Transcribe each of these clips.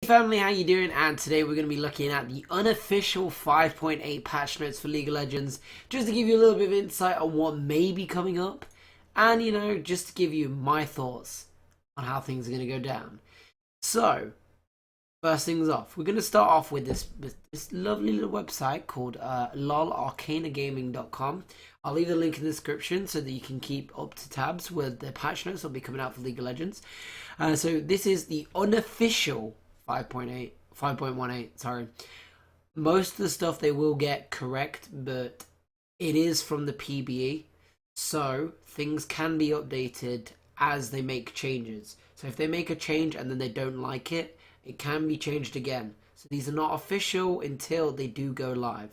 family, how you doing? And today we're going to be looking at the unofficial 5.8 patch notes for League of Legends, just to give you a little bit of insight on what may be coming up, and just to give you my thoughts on how things are going to go down. So, first things off, we're going to start off with this lovely little website called lolarcanagaming.com. I'll leave the link in the description so that you can keep up to tabs with the patch notes that will be coming out for League of Legends. So this is the unofficial 5.18, sorry. Most of the stuff they will get correct, but it is from the PBE, so things can be updated as they make changes. So if they make a change and then they don't like it, it can be changed again. So these are not official until they do go live.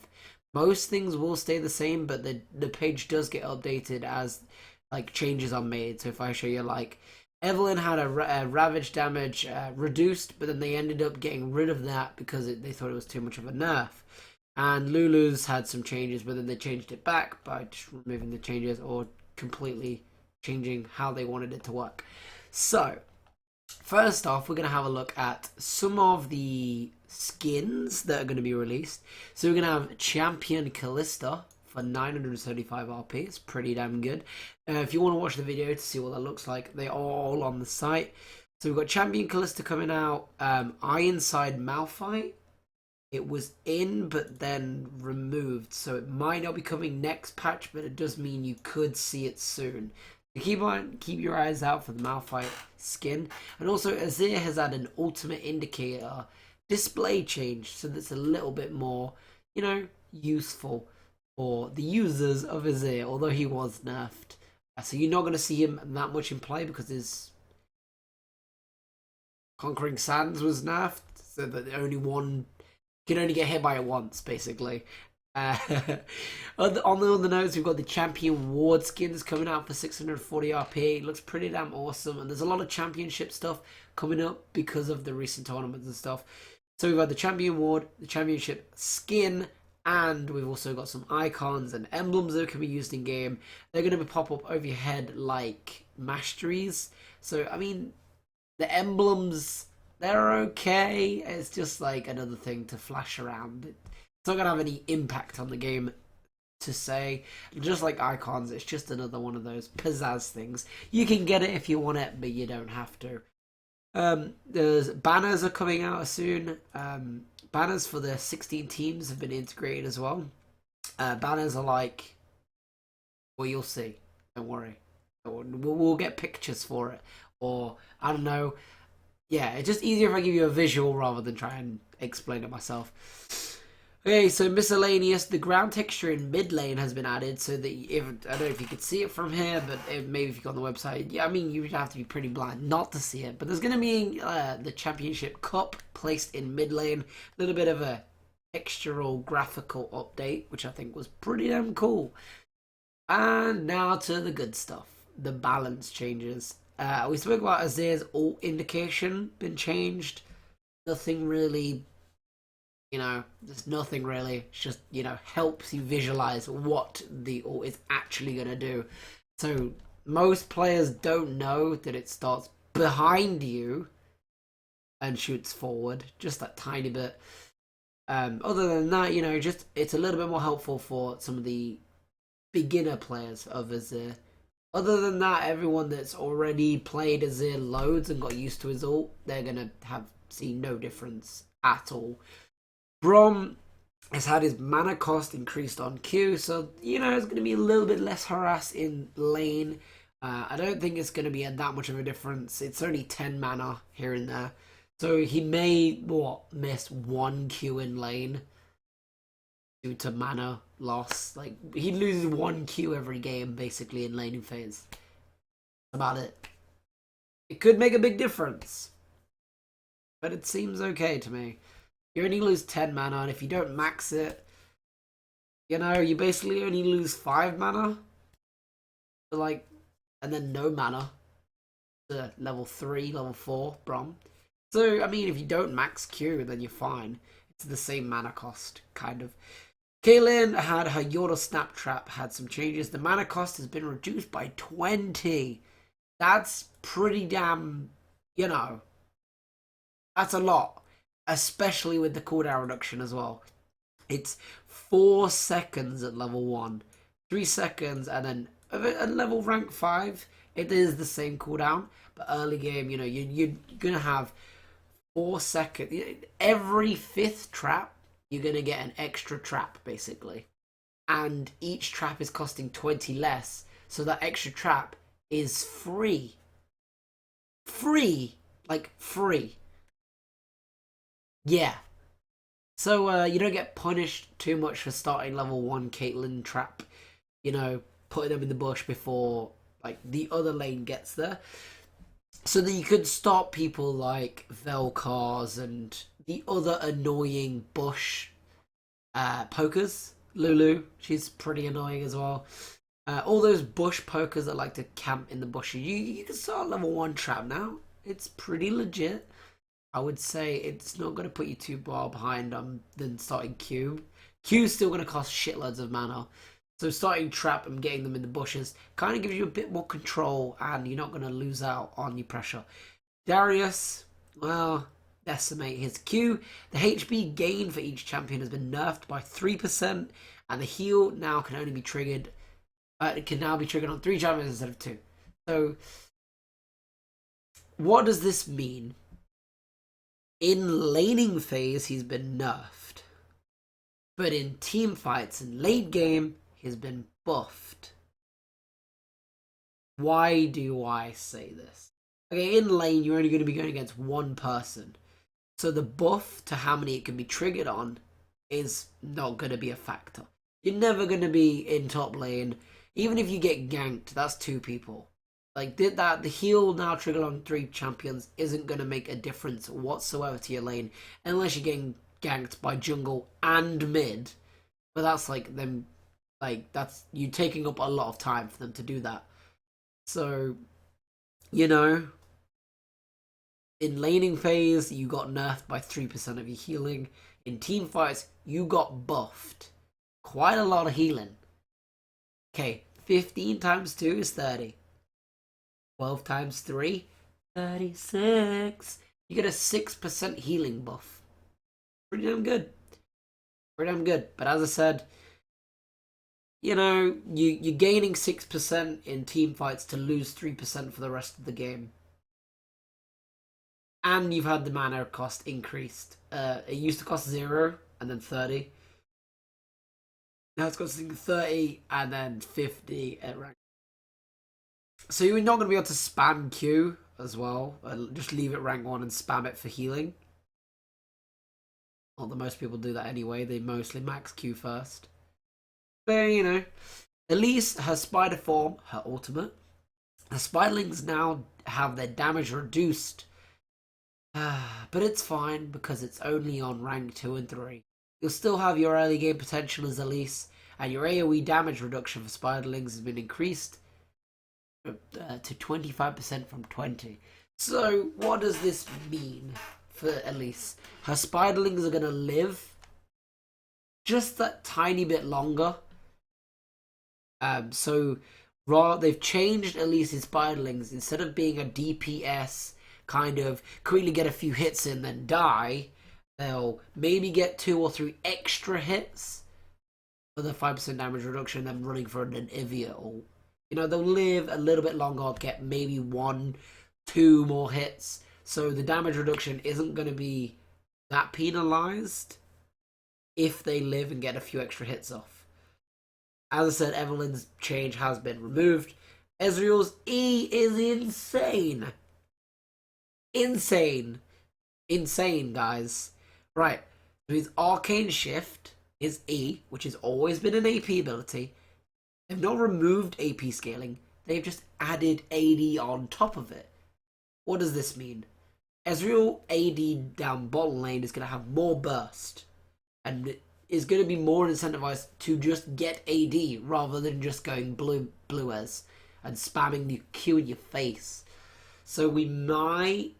Most things will stay the same, but the page does get updated as like changes are made. So if I show you, like, Evelyn had a ravage damage reduced, but then they ended up getting rid of that because they thought it was too much of a nerf. And Lulu's had some changes, but then they changed it back by just removing the changes or completely changing how they wanted it to work. So first off, we're going to have a look at some of the skins that are going to be released. So we're going to have Champion Callista for 975 RP. It's pretty damn good. If you want to watch the video to see what that looks like, they are all on the site. So we've got Champion Callista coming out. Ironside Malphite. It was in but then removed, so it might not be coming next patch, but it does mean you could see it soon. Keep your eyes out for the Malphite skin. And also, Azir has had an ultimate indicator display change, so that's a little bit more, useful for the users of Azir, although he was nerfed. So you're not going to see him that much in play because his Conquering Sands was nerfed, so that you can only get hit by it once, basically. On the other notes, we've got the Champion Ward skins coming out for 640 RP. It looks pretty damn awesome, and there's a lot of championship stuff coming up because of the recent tournaments and stuff. So we've got the Champion Ward, the championship skin, and we've also got some icons and emblems that can be used in game. They're going to pop up over your head like masteries. So, I mean, the emblems, they're okay. It's just like another thing to flash around. It's not going to have any impact on the game, to say. Just like icons, it's just another one of those pizzazz things. You can get it if you want it, but you don't have to. There's banners are coming out soon. Banners for the 16 teams have been integrated as well. Banners are like, well, you'll see. Don't worry. We'll get pictures for it. Or, I don't know. Yeah, it's just easier if I give you a visual rather than try and explain it myself. Okay, so miscellaneous, the ground texture in mid lane has been added, so that I don't know if you could see it from here, but maybe if you go on the website, yeah, I mean, you would have to be pretty blind not to see it. But there's going to be the Championship Cup placed in mid lane, a little bit of a textural graphical update, which I think was pretty damn cool. And now to the good stuff, the balance changes. We spoke about Azir's ult indication been changed. Nothing really. There's nothing really. It's just, helps you visualize what the ult is actually going to do. So most players don't know that it starts behind you and shoots forward, just that tiny bit. Other than that, it's a little bit more helpful for some of the beginner players of Azir. Other than that, everyone that's already played Azir loads and got used to his ult, they're going to see no difference at all. Braum has had his mana cost increased on Q, so, it's going to be a little bit less harass in lane. I don't think it's going to be that much of a difference. It's only 10 mana here and there. So he may, miss 1 Q in lane due to mana loss. Like, he loses 1 Q every game, basically, in laning phase. That's about it. It could make a big difference, but it seems okay to me. You only lose 10 mana, and if you don't max it, you basically only lose 5 mana. So, and then no mana to level 3, level 4, Braum. So, I mean, if you don't max Q, then you're fine. It's the same mana cost, kind of. Kaylin had her Yordle Snap Trap, had some changes. The mana cost has been reduced by 20. That's pretty damn, that's a lot. especially with the cooldown reduction as well. It's 4 seconds at level 1, 3 seconds, and then at level rank 5, it is the same cooldown. But early game, you know, you're going to have 4 seconds. Every 5th trap, you're going to get an extra trap, basically. And each trap is costing 20 less. So that extra trap is free. Free. Like, free. Yeah. So you don't get punished too much for starting level 1 Caitlyn trap. You know, putting them in the bush before, like, the other lane gets there. So that you could stop people like Vel'Kar's and the other annoying bush pokers. Lulu, she's pretty annoying as well. All those bush pokers that like to camp in the bushes. You can start level 1 trap now. It's pretty legit. I would say it's not going to put you too far behind than starting Q. Q's still going to cost shitloads of mana. So starting trap and getting them in the bushes kind of gives you a bit more control, and you're not going to lose out on your pressure. Darius, well, decimate his Q. The HP gain for each champion has been nerfed by 3%, and the heal now can only be triggered. It can now be triggered on 3 champions instead of 2. So, what does this mean? In laning phase, he's been nerfed, but in team fights and late game, he's been buffed. Why do I say this? Okay, in lane, you're only going to be going against one person. So the buff to how many it can be triggered on is not going to be a factor. You're never going to be in top lane. Even if you get ganked, that's 2 people. Like, the heal now triggered on 3 champions isn't going to make a difference whatsoever to your lane. Unless you're getting ganked by jungle and mid. But that's like them... Like, that's you taking up a lot of time for them to do that. So, you know, in laning phase, you got nerfed by 3% of your healing. In team fights, you got buffed. Quite a lot of healing. Okay, 15 times 2 is 30. 12 times 3, 36. You get a 6% healing buff. Pretty damn good. Pretty damn good. But as I said, you know, you're gaining 6% in team fights to lose 3% for the rest of the game. And you've had the mana cost increased. It used to cost 0 and then 30. Now it's costing 30 and then 50 at rank. So you're not going to be able to spam Q as well. Just leave it rank 1 and spam it for healing. Not that most people do that anyway. They mostly max Q first. But, you know, Elise, her spider form, her ultimate. The spiderlings now have their damage reduced. But it's fine because it's only on rank 2 and 3. You'll still have your early game potential as Elise. And your AoE damage reduction for spiderlings has been increased to 25% from 20. So what does this mean for Elise? Her spiderlings are going to live just that tiny bit longer. So they've changed Elise's spiderlings. Instead of being a DPS kind of quickly get a few hits in then die, they'll maybe get 2 or 3 extra hits for the 5% damage reduction, then running for an Ivia ult. You know, they'll live a little bit longer, get maybe 1, 2 more hits. So the damage reduction isn't going to be that penalized if they live and get a few extra hits off. As I said, Evelyn's change has been removed. Ezreal's E is insane. Insane. Insane, guys. Right. So his Arcane Shift is E, which has always been an AP ability. They've not removed AP scaling. They've just added AD on top of it. What does this mean? Ezreal AD down bottom lane is going to have more burst. And is going to be more incentivized to just get AD rather than just going blue as and spamming the Q in your face. So we might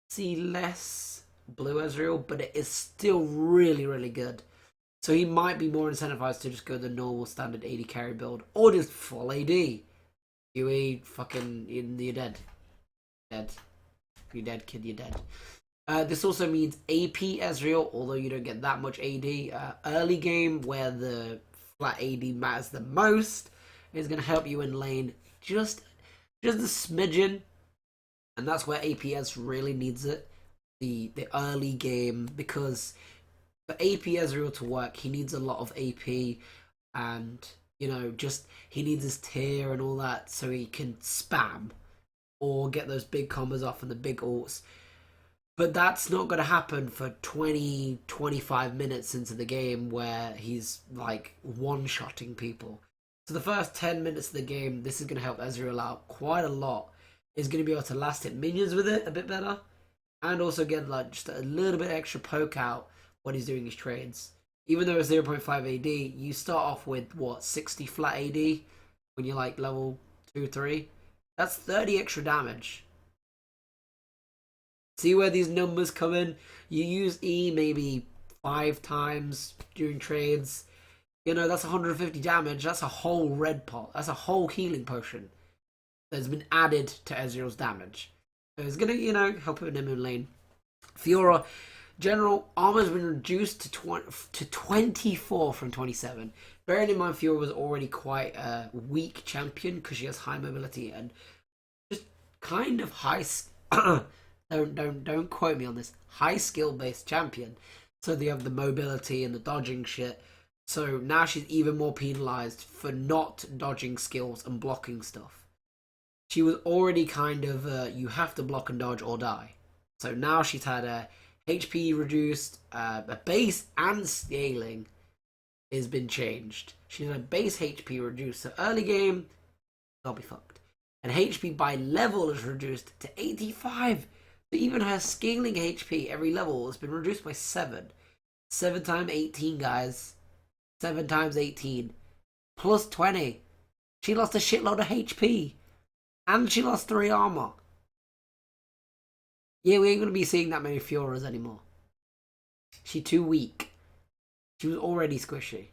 see less blue Ezreal, but it is still really, really good. So he might be more incentivized to just go the normal standard AD carry build or just full AD. QE fucking you're dead. Dead. You're dead, kid, you're dead. This also means AP Ezreal, although you don't get that much AD. Early game, where the flat AD matters the most, is going to help you in lane just a smidgen, and that's where APS really needs it. The early game, because for AP Ezreal to work, he needs a lot of AP, and just he needs his tier and all that, so he can spam or get those big combos off and the big ults. But that's not going to happen for 20, 25 minutes into the game where he's like one-shotting people. So the first 10 minutes of the game, this is going to help Ezreal out quite a lot. He's going to be able to last hit minions with it a bit better, and also get like just a little bit extra poke out when he's doing his trades. Even though it's 0.5 AD, you start off with what, 60 flat AD when you're like level 2, 3? That's 30 extra damage. See where these numbers come in? You use E maybe 5 times during trades. That's 150 damage. That's a whole red pot. That's a whole healing potion that's been added to Ezreal's damage. So it's going to, help him in lane. Fiora, general armor's been reduced to 24 from 27. Bearing in mind, Fiora was already quite a weak champion because she has high mobility and just kind of high. Don't quote me on this. High skill based champion. So they have the mobility and the dodging shit. So now she's even more penalized for not dodging skills and blocking stuff. She was already kind of you have to block and dodge or die. So now she's had a HP reduced, a base and scaling has been changed. She's had a base HP reduced. So early game, I'll be fucked. And HP by level is reduced to 85. So even her scaling HP every level has been reduced by 7. 7 times 18, guys. 7 times 18. Plus 20. She lost a shitload of HP. And she lost 3 armor. Yeah, we ain't going to be seeing that many Fioras anymore. She's too weak. She was already squishy.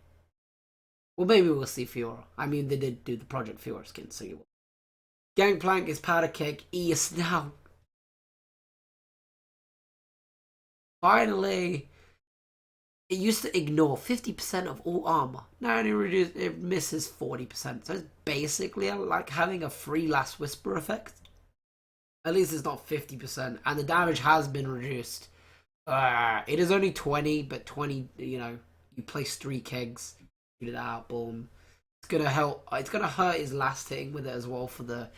Well, maybe we'll see Fiora. I mean, they did do the Project Fiora skin, so you will. Gangplank is powder keg. E is now. Finally, it used to ignore 50% of all armor. Now it misses 40%. So it's basically like having a free Last Whisper effect. At least it's not 50%. And the damage has been reduced. It is only 20, but 20, you place 3 kegs, shoot it out, boom. It's gonna help. It's gonna hurt his last hitting with it as well for the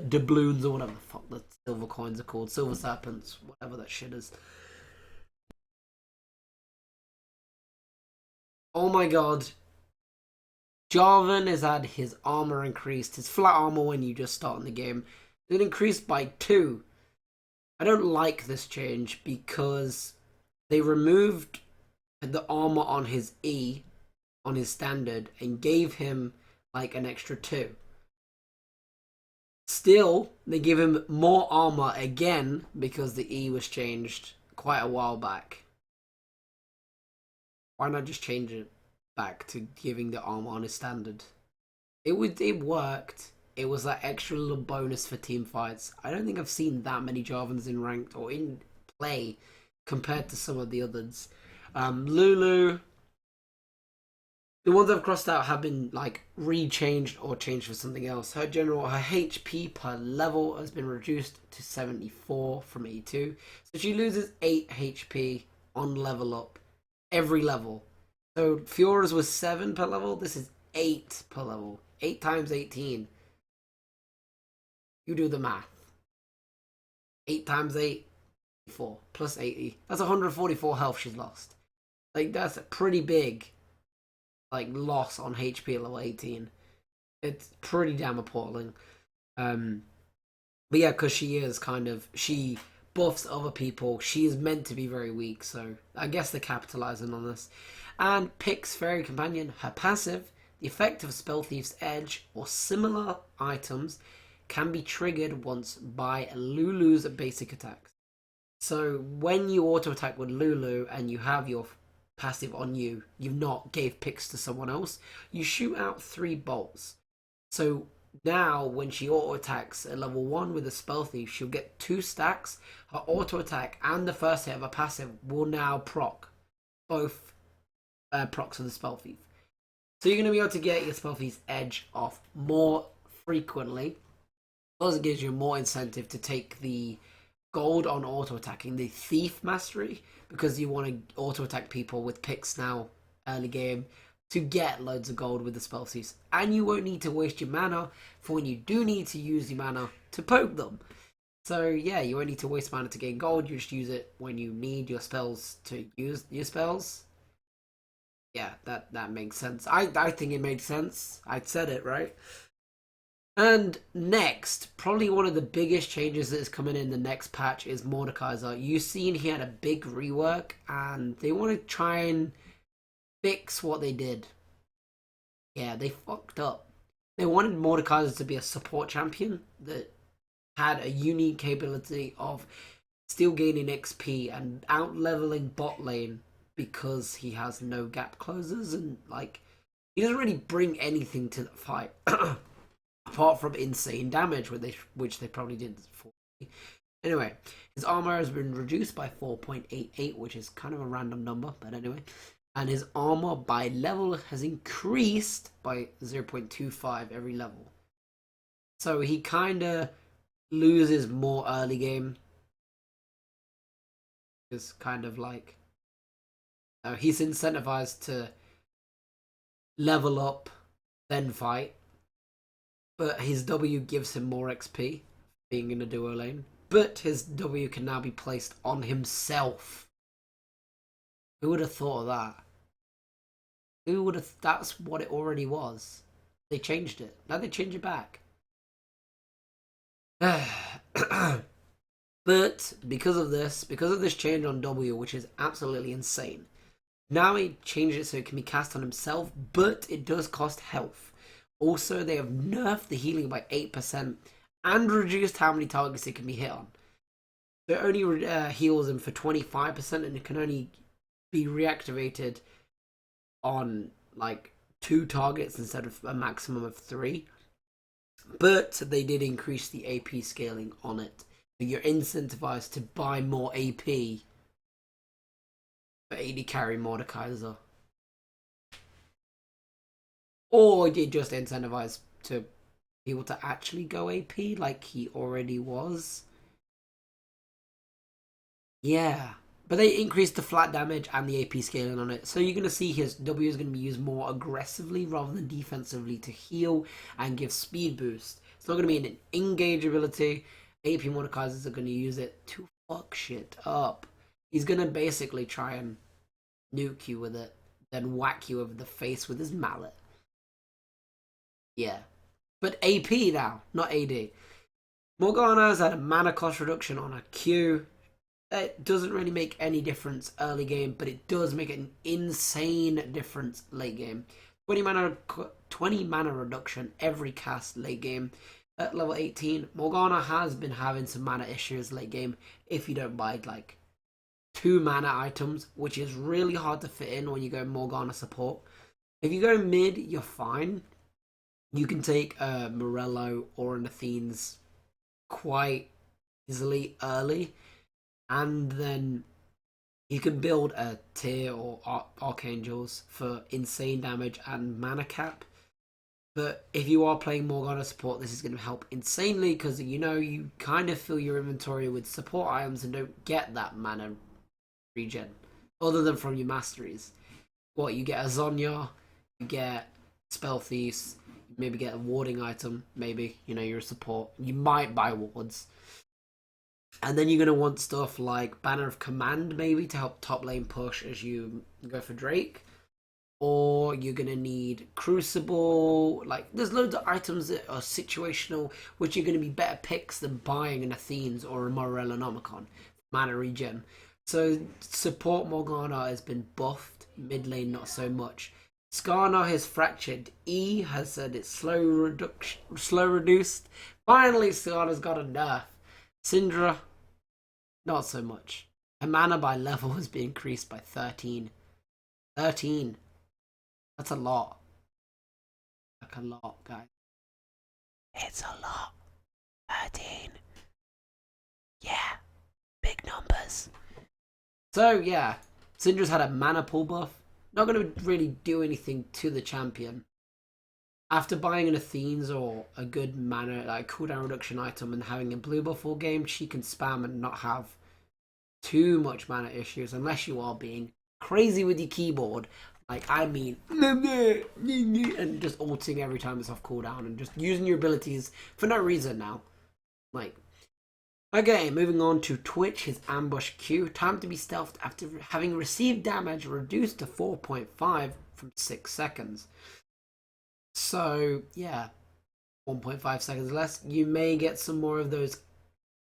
doubloons or whatever the fuck the silver coins are called. Silver serpents, whatever that shit is. Oh my god. Jarvan has had his armor increased. His flat armor when you just start in the game. It increased by 2. I don't like this change because they removed the armor on his E, on his standard, and gave him like an extra 2. Still, they give him more armor again because the E was changed quite a while back. Why not just change it back to giving the armor on his standard? It worked. It was that extra little bonus for team fights. I don't think I've seen that many Jarvans in ranked or in play compared to some of the others. Lulu, the ones I've crossed out have been like rechanged or changed for something else. Her HP per level has been reduced to 74 from 82. So she loses 8 HP on level up every level. So Fiora's was 7 per level. This is 8 per level. 8 times 18. You do the math. 8 times 8, 4 plus 80. That's 144 health she's lost. Like, that's a pretty big like loss on HP at level 18. It's pretty damn appalling. But yeah, because she buffs other people. She is meant to be very weak, so I guess they're capitalizing on this. And picks Fairy Companion, her passive, the effect of Spell Thief's Edge or similar items can be triggered once by Lulu's basic attacks. So when you auto attack with Lulu and you have your passive on you, you've not gave picks to someone else, you shoot out 3 bolts. So now when she auto attacks at level 1 with a spell thief, she'll get 2 stacks. Her auto attack and the first hit of a passive will now proc both procs of the spell thief. So you're going to be able to get your spell thief's edge off more frequently. Also gives you more incentive to take the gold on auto attacking, the thief mastery, because you want to auto attack people with picks now early game to get loads of gold with the spell thieves, and you won't need to waste your mana for when you do need to use your mana to poke them. So yeah, you won't need to waste mana to gain gold. You just use it when you need your spells to use your spells. Yeah, that makes sense. I think it made sense. I said it right. And next, probably one of the biggest changes that is coming in the next patch is Mordekaiser. You've seen he had a big rework, and they want to try and fix what they did. Yeah, they fucked up. They wanted Mordekaiser to be a support champion that had a unique capability of still gaining XP and out leveling bot lane because he has no gap closers and like he doesn't really bring anything to the fight apart from insane damage, which they probably did for. Anyway, his armor has been reduced by 4.88, which is kind of a random number, but anyway. And his armor by level has increased by 0.25 every level. So he kind of loses more early game. It's kind of like he's incentivized to level up, then fight. But his W gives him more XP, being in a duo lane. But his W can now be placed on himself. Who would have thought of that? Who would have... That's what it already was. They changed it. Now they change it back. But because of this change on W, which is absolutely insane, now he changed it so it can be cast on himself, but it does cost health. Also, they have nerfed the healing by 8% and reduced how many targets it can be hit on. So it only heals him for 25%, and it can only be reactivated on like 2 targets instead of a maximum of 3. But they did increase the AP scaling on it. So you're incentivized to buy more AP for 80 carry Mordekaiser. Or you just incentivize to people to actually go AP like he already was. Yeah. But they increased the flat damage and the AP scaling on it. So you're going to see his W is going to be used more aggressively rather than defensively to heal and give speed boost. It's not going to be an engage ability. AP Mordekaisers are going to use it to fuck shit up. He's going to basically try and nuke you with it, then whack you over the face with his mallet. Yeah. But AP now, not AD. Morgana has had a mana cost reduction on her Q. It doesn't really make any difference early game, but it does make an insane difference late game. 20 mana reduction every cast late game. At level 18, Morgana has been having some mana issues late game if you don't buy like 2 mana items, which is really hard to fit in when you go Morgana support. If you go mid, you're fine. You can take a Morello or an Athene's quite easily early, and then you can build a tier or Archangels for insane damage and mana cap. But if you are playing Morgana support, this is going to help insanely because you kind of fill your inventory with support items and don't get that mana regen other than from your masteries. What you get a Zonya, you get spell thieves, maybe get a warding item, maybe you're a support. You might buy wards. And then you're going to want stuff like Banner of Command, maybe, to help top lane push as you go for Drake. Or you're going to need Crucible. Like, there's loads of items that are situational, which are going to be better picks than buying an Athene's or a Morellonomicon. Mana regen. So, support Morgana has been buffed. Mid lane, not so much. Skarner has fractured. E has said it's slow reduced. Finally, Skarner's got a nerf. Syndra, not so much. Her mana by level has been increased by 13. 13. That's a lot. Like a lot, guys. It's a lot. 13. Yeah, big numbers. So yeah, Syndra's had a mana pull buff. Not going to really do anything to the champion. After buying an Athene's or a good mana, like cooldown reduction item, and having a blue buff all game, she can spam and not have too much mana issues unless you are being crazy with your keyboard. Like, I mean, and just ulting every time it's off cooldown and just using your abilities for no reason now. Like, okay, moving on to Twitch, his ambush Q. Time to be stealthed after having received damage reduced to 4.5 from 6 seconds. So, yeah, 1.5 seconds less. You may get some more of those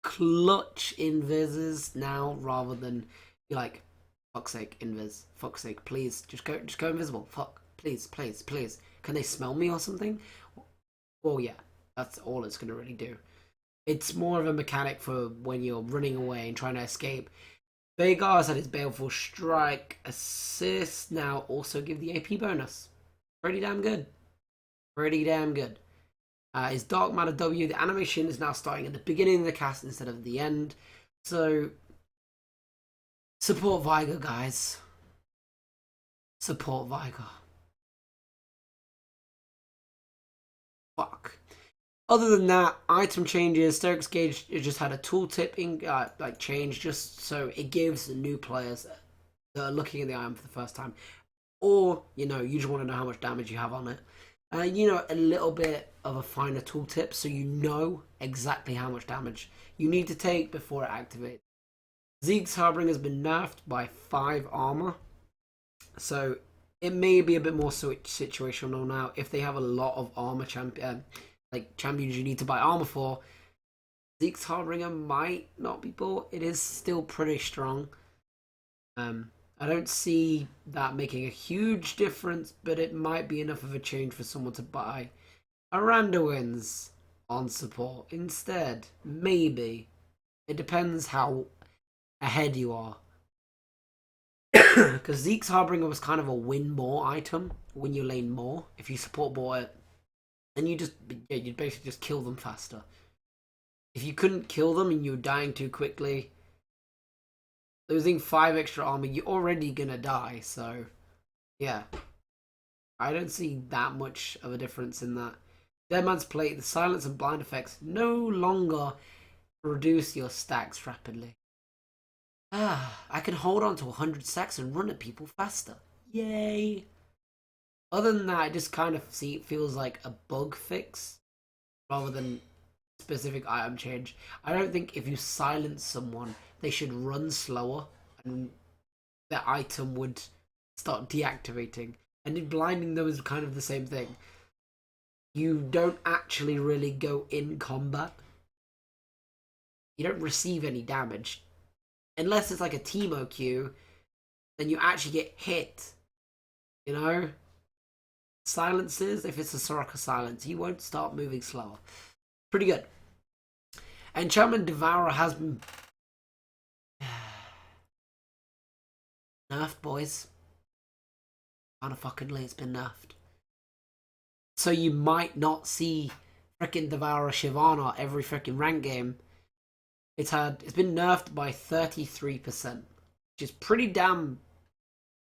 clutch invises now rather than be like, fuck's sake, invis. Fuck's sake, please, just go invisible. Fuck, please. Can they smell me or something? Well, yeah, that's all it's gonna really do. It's more of a mechanic for when you're running away and trying to escape. Vhagar's had his Baleful Strike assist now also give the AP bonus. Pretty damn good. His Dark Matter W, the animation is now starting at the beginning of the cast instead of the end. So, support Vhagar, guys. Support Vhagar. Fuck. Other than that, item changes. Stoke's Gauge just had a tooltip change just so it gives new players that are looking at the item for the first time, or you just want to know how much damage you have on it. A little bit of a finer tooltip so you know exactly how much damage you need to take before it activates. Zeke's Harbinger has been nerfed by 5 armor, so it may be a bit more situational now. If they have a lot of armor champions you need to buy armor for, Zeke's Harbinger might not be bought. It is still pretty strong. I don't see that making a huge difference, but it might be enough of a change for someone to buy Arandowins on support instead. Maybe. It depends how ahead you are. Because Zeke's Harbinger was kind of a win more item when you lane more. If you support bought it, then you'd basically just kill them faster. If you couldn't kill them and you were dying too quickly, losing 5 extra armor, you're already gonna die, so yeah. I don't see that much of a difference in that. Deadman's Plate, the silence and blind effects no longer reduce your stacks rapidly. I can hold on to 100 stacks and run at people faster. Yay! Other than that, it just kind of feels like a bug fix rather than specific item change. I don't think if you silence someone, they should run slower and the item would start deactivating. And in blinding them is kind of the same thing. You don't actually really go in combat. You don't receive any damage. Unless it's like a Teemo Q, then you actually get hit. Silences, if it's a Soraka silence, you won't start moving slower. Pretty good. Enchantment Devourer has been nerfed, boys. Unfuckingly, it's been nerfed. So you might not see frickin' Devourer Shyvana every frickin' rank game. It's been nerfed by 33%, which is pretty damn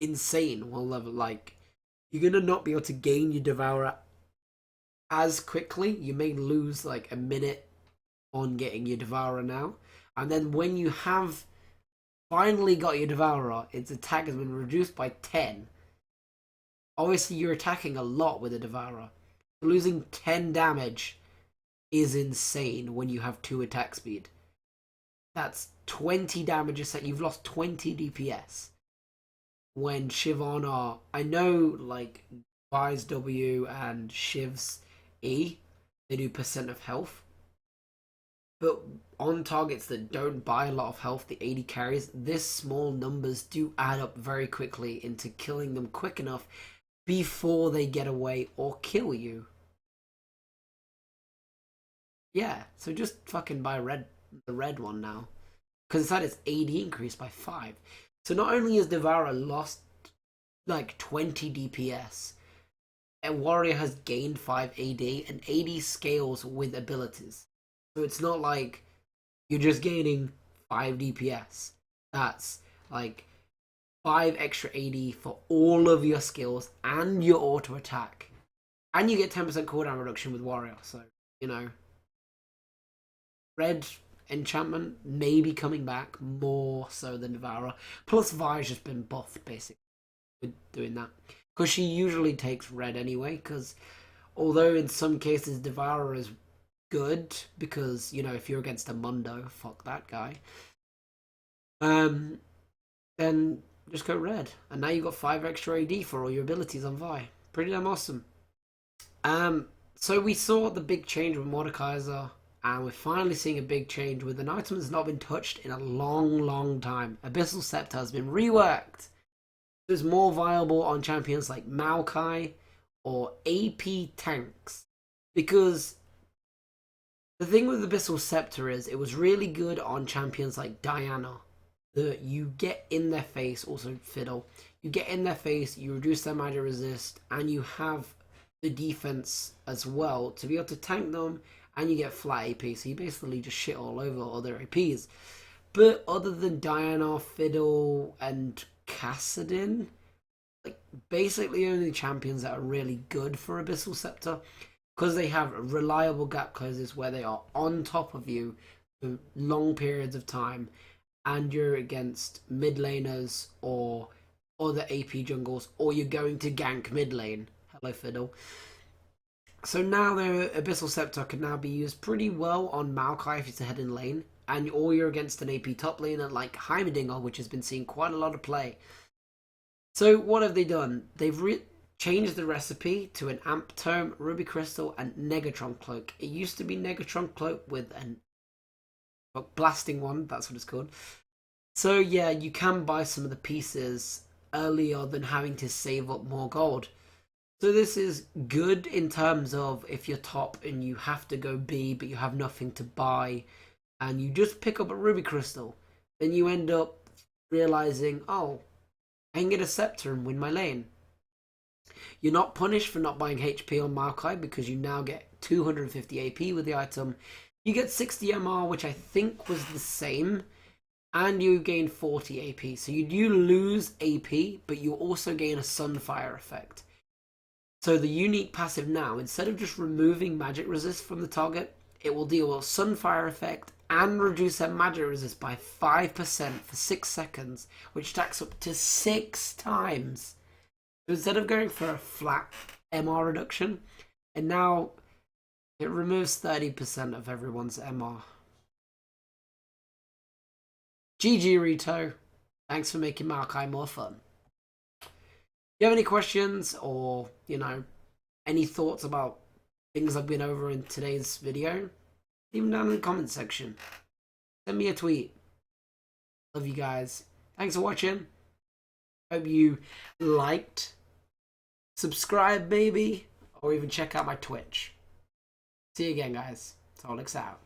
insane. You're gonna not be able to gain your Devourer as quickly. You may lose like a minute on getting your Devourer now, and then when you have finally got your Devourer, its attack has been reduced by 10. Obviously, you're attacking a lot with a Devourer. Losing 10 damage is insane when you have 2 attack speed. That's 20 damage a set. You've lost 20 DPS. When Shyvana, I know like Vi's W and Shiv's E, they do percent of health. But on targets that don't buy a lot of health, the 80 carries, this small numbers do add up very quickly into killing them quick enough before they get away or kill you. Yeah, so just fucking buy the red one now. Because it's had its AD increased by 5. So not only has Devourer lost like 20 DPS, a warrior has gained 5 AD, and AD scales with abilities. So it's not like you're just gaining 5 DPS. That's like 5 extra AD for all of your skills and your auto attack. And you get 10% cooldown reduction with warrior. So, you know, red enchantment may be coming back more so than Devourer. Plus Vi's just been buffed basically with doing that. Because she usually takes red anyway, because although in some cases Devourer is good, because, you know, if you're against a Mundo, fuck that guy. Then just go red. And now you've got 5 extra AD for all your abilities on Vi. Pretty damn awesome. So we saw the big change with Mordekaiser, and we're finally seeing a big change with an item that's not been touched in a long time. Abyssal Scepter has been reworked. It's more viable on champions like Maokai or AP tanks. Because the thing with Abyssal Scepter is it was really good on champions like Diana. That you get in their face, also Fiddle. You get in their face, you reduce their magic resist, and you have the defense as well to be able to tank them, and you get flat AP, so you basically just shit all over other APs. But other than Diana, Fiddle, and Kassadin, like basically only champions that are really good for Abyssal Scepter, because they have reliable gap closes where they are on top of you for long periods of time, and you're against mid laners or other AP jungles, or you're going to gank mid lane. Hello, Fiddle. So now the Abyssal Scepter can now be used pretty well on Maokai if it's a head in lane, or you're against an AP top laner like Heimerdinger, which has been seeing quite a lot of play. So what have they done? They've changed the recipe to an Amp Tome, Ruby Crystal, and Negatron Cloak. It used to be Negatron Cloak with an blasting one, that's what it's called. So yeah, you can buy some of the pieces earlier than having to save up more gold. So this is good in terms of if you're top and you have to go B but you have nothing to buy and you just pick up a Ruby Crystal, then you end up realizing, oh, I can get a Scepter and win my lane. You're not punished for not buying HP on Maokai because you now get 250 AP with the item. You get 60 MR, which I think was the same, and you gain 40 AP. So you do lose AP, but you also gain a Sunfire effect. So the unique passive now, instead of just removing magic resist from the target, it will deal a Sunfire effect and reduce their magic resist by 5% for 6 seconds, which stacks up to 6 times. So instead of going for a flat MR reduction, and now it removes 30% of everyone's MR. GG Rito, thanks for making Maokai more fun. If you have any questions or, you know, any thoughts about things I've been over in today's video, leave them down in the comment section. Send me a tweet. Love you guys. Thanks for watching. Hope you liked, subscribe maybe, or even check out my Twitch. See you again, guys. Solix out.